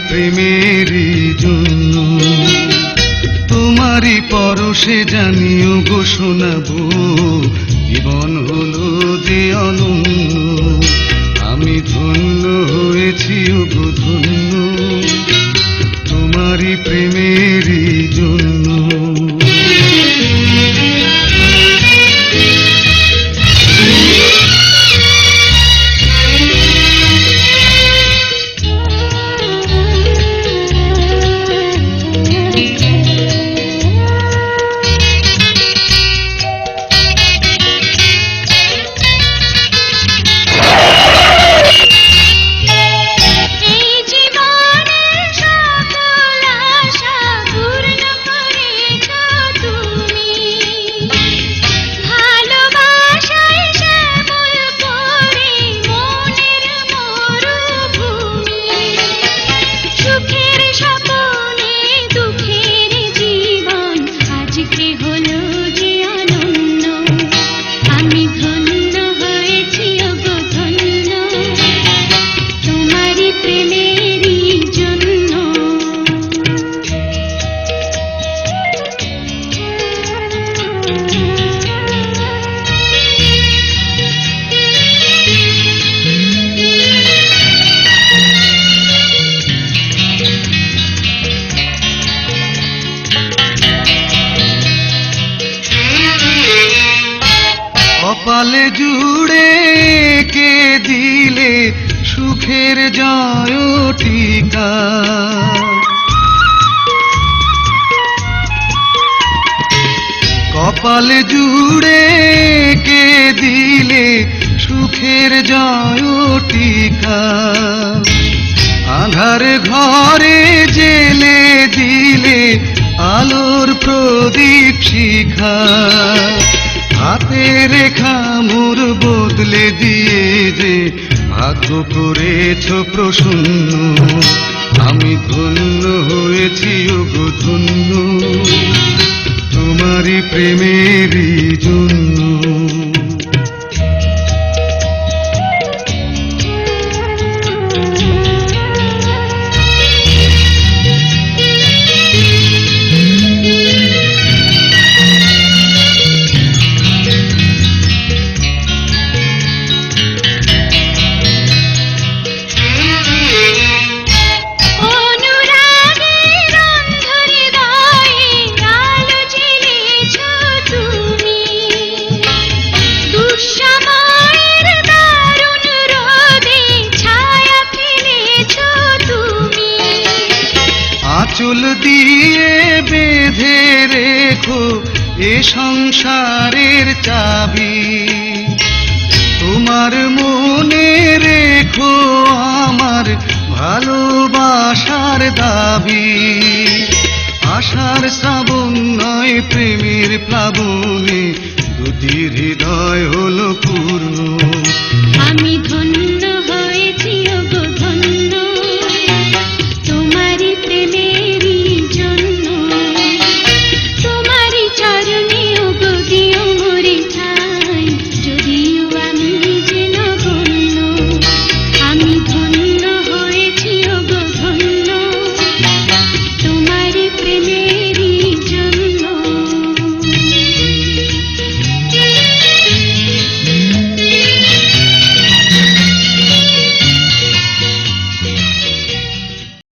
প্রেমেরই জন্য তোমারই পরশে জানিও গো শোনাবো জীবন হলো যে অনন্য আমি ধন্য হয়েছি গো ধন্য তোমারই প্রেমেরই জন্য কপালে জুড়ে কে দিলে সুখের জয়টিকা কপালে জুড়ে কে দিলে সুখের জয়টিকা আঁধার ঘরে জেলে দিলে আলোর প্রদীপ শিখা হাতে রেখা মোর বদলে দিয়ে যে ভাগ্য করেছ প্রসন্ন আমি ধন্য হয়েছি গো ধন্য তোমারই প্রেমেরই জন্য আঁচল দিয়ে বেঁধে রেখো এ সংসারের চাবি তোমার মনে রেখো আমার ভালোবাসার দাবি আশার শ্রাবণ নয় প্রেমের প্লাবনে দুটি হৃদয় হলো পূর্ণ আমি ধন্য হয়েছি গো ধন্য তোমারই প্রেমেরই জন্য তোমারই চরণে গো দিও মোরে ঠাই যদিও আমি যে নগণ্য আমি ধন্য হয়েছি গো ধন্য তোমারই প্রেমে